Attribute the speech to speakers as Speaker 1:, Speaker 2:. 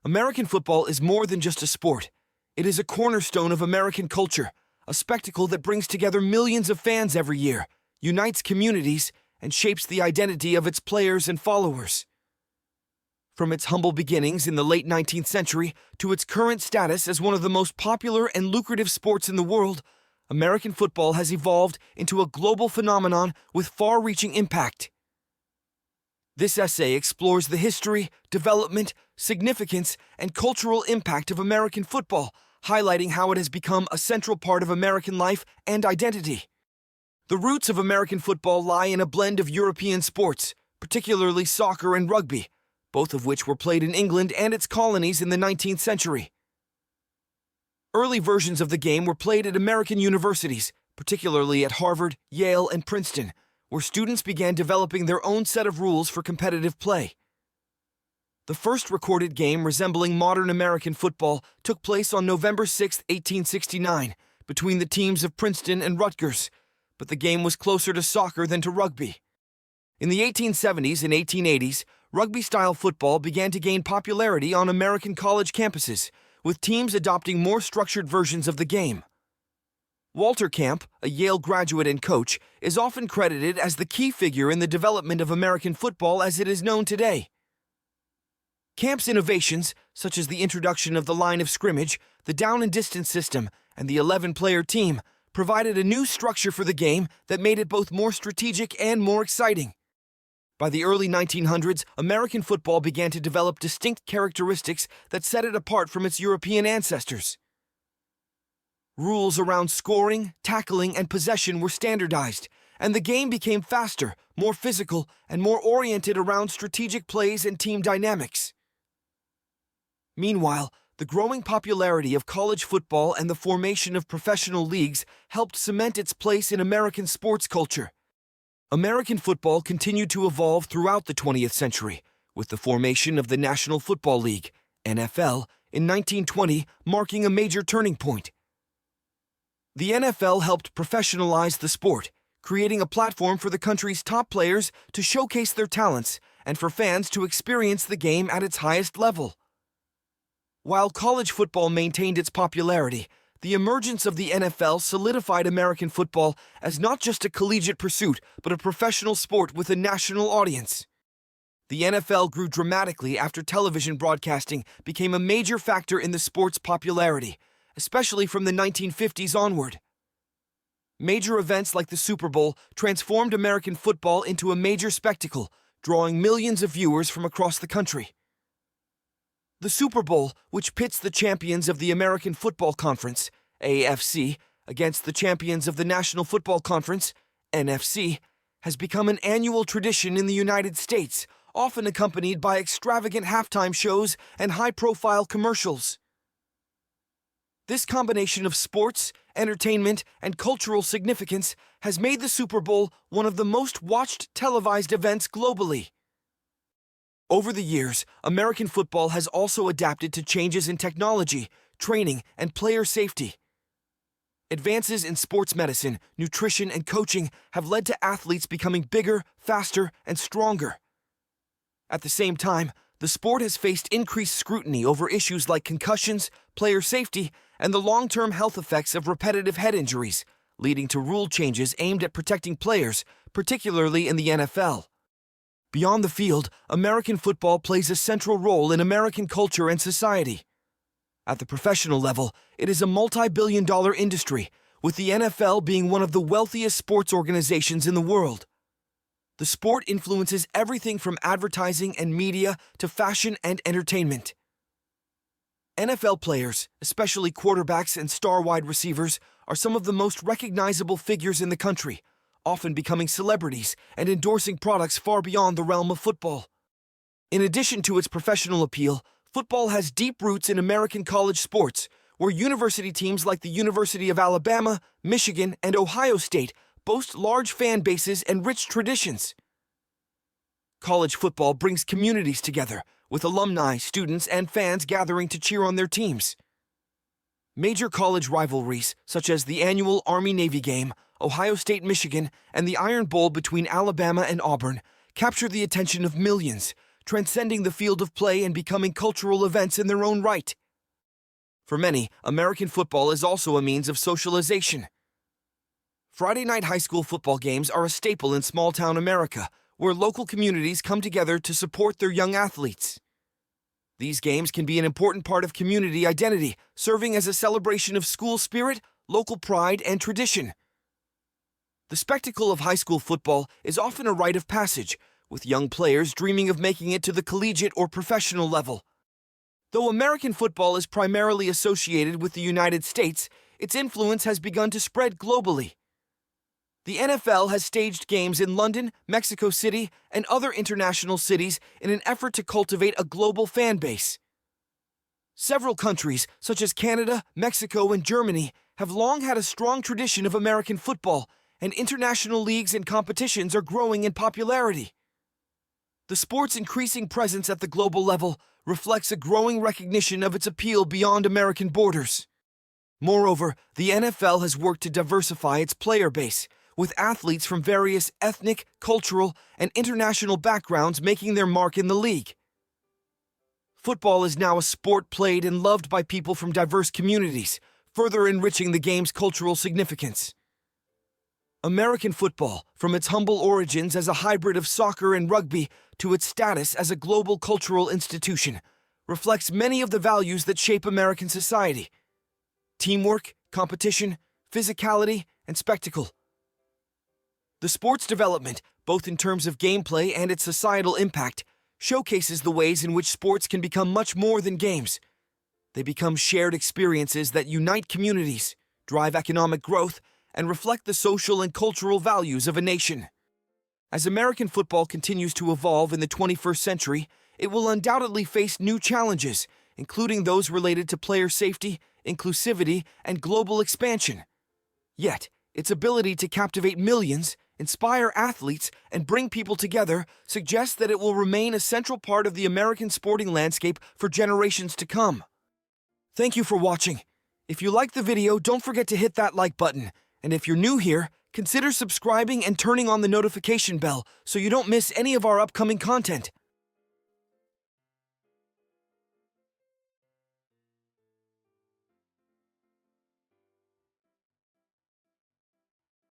Speaker 1: American football is more than just a sport. It is a cornerstone of American culture, a spectacle that brings together millions of fans every year, unites communities, and shapes the identity of its players and followers. From its humble beginnings in the late 19th century to its current status as one of the most popular and lucrative sports in the world, American football has evolved into a global phenomenon with far-reaching impact. This essay explores the history, development, significance, and cultural impact of American football, highlighting how it has become a central part of American life and identity. The roots of American football lie in a blend of European sports, particularly soccer and rugby, both of which were played in England and its colonies in the 19th century. Early versions of the game were played at American universities, particularly at Harvard, Yale, and Princeton, where students began developing their own set of rules for competitive play. The first recorded game resembling modern American football took place on November 6, 1869, between the teams of Princeton and Rutgers, but the game was closer to soccer than to rugby. In the 1870s and 1880s, rugby-style football began to gain popularity on American college campuses, with teams adopting more structured versions of the game. Walter Camp, a Yale graduate and coach, is often credited as the key figure in the development of American football as it is known today. Camp's innovations, such as the introduction of the line of scrimmage, the down and distance system, and the 11-player team, provided a new structure for the game that made it both more strategic and more exciting. By the early 1900s, American football began to develop distinct characteristics that set it apart from its European ancestors. Rules around scoring, tackling, and possession were standardized, and the game became faster, more physical, and more oriented around strategic plays and team dynamics. Meanwhile, the growing popularity of college football and the formation of professional leagues helped cement its place in American sports culture. American football continued to evolve throughout the 20th century, with the formation of the National Football League, NFL, in 1920 marking a major turning point. The NFL helped professionalize the sport, creating a platform for the country's top players to showcase their talents and for fans to experience the game at its highest level. While college football maintained its popularity, the emergence of the NFL solidified American football as not just a collegiate pursuit, but a professional sport with a national audience. The NFL grew dramatically after television broadcasting became a major factor in the sport's popularity, especially from the 1950s onward. Major events like the Super Bowl transformed American football into a major spectacle, drawing millions of viewers from across the country. The Super Bowl, which pits the champions of the American Football Conference, AFC, against the champions of the National Football Conference, NFC, has become an annual tradition in the United States, often accompanied by extravagant halftime shows and high-profile commercials. This combination of sports, entertainment, and cultural significance has made the Super Bowl one of the most watched televised events globally. Over the years, American football has also adapted to changes in technology, training, and player safety. Advances in sports medicine, nutrition, and coaching have led to athletes becoming bigger, faster, and stronger. At the same time, the sport has faced increased scrutiny over issues like concussions, player safety, and the long-term health effects of repetitive head injuries, leading to rule changes aimed at protecting players, particularly in the NFL. Beyond the field, American football plays a central role in American culture and society. At the professional level, it is a multi-billion-dollar industry, with the NFL being one of the wealthiest sports organizations in the world. The sport influences everything from advertising and media to fashion and entertainment. NFL players, especially quarterbacks and star wide receivers, are some of the most recognizable figures in the country, often becoming celebrities and endorsing products far beyond the realm of football. In addition to its professional appeal, football has deep roots in American college sports, where university teams like the University of Alabama, Michigan, and Ohio State boast large fan bases and rich traditions. College football brings communities together, with alumni, students, and fans gathering to cheer on their teams. Major college rivalries, such as the annual Army-Navy game, Ohio State-Michigan, and the Iron Bowl between Alabama and Auburn, capture the attention of millions, transcending the field of play and becoming cultural events in their own right. For many, American football is also a means of socialization. Friday night high school football games are a staple in small-town America, where local communities come together to support their young athletes. These games can be an important part of community identity, serving as a celebration of school spirit, local pride, and tradition. The spectacle of high school football is often a rite of passage, with young players dreaming of making it to the collegiate or professional level. Though American football is primarily associated with the United States, its influence has begun to spread globally. The NFL has staged games in London, Mexico City, and other international cities in an effort to cultivate a global fan base. Several countries, such as Canada, Mexico, and Germany, have long had a strong tradition of American football, and international leagues and competitions are growing in popularity. The sport's increasing presence at the global level reflects a growing recognition of its appeal beyond American borders. Moreover, the NFL has worked to diversify its player base, with athletes from various ethnic, cultural, and international backgrounds making their mark in the league. Football is now a sport played and loved by people from diverse communities, further enriching the game's cultural significance. American football, from its humble origins as a hybrid of soccer and rugby to its status as a global cultural institution, reflects many of the values that shape American society: teamwork, competition, physicality, and spectacle. The sport's development, both in terms of gameplay and its societal impact, showcases the ways in which sports can become much more than games. They become shared experiences that unite communities, drive economic growth, and reflect the social and cultural values of a nation. As American football continues to evolve in the 21st century, it will undoubtedly face new challenges, including those related to player safety, inclusivity, and global expansion. Yet, its ability to captivate millions, inspire athletes, and bring people together suggests that it will remain a central part of the American sporting landscape for generations to come. Thank you for watching. If you liked the video, don't forget to hit that like button. And if you're new here, consider subscribing and turning on the notification bell so you don't miss any of our upcoming content.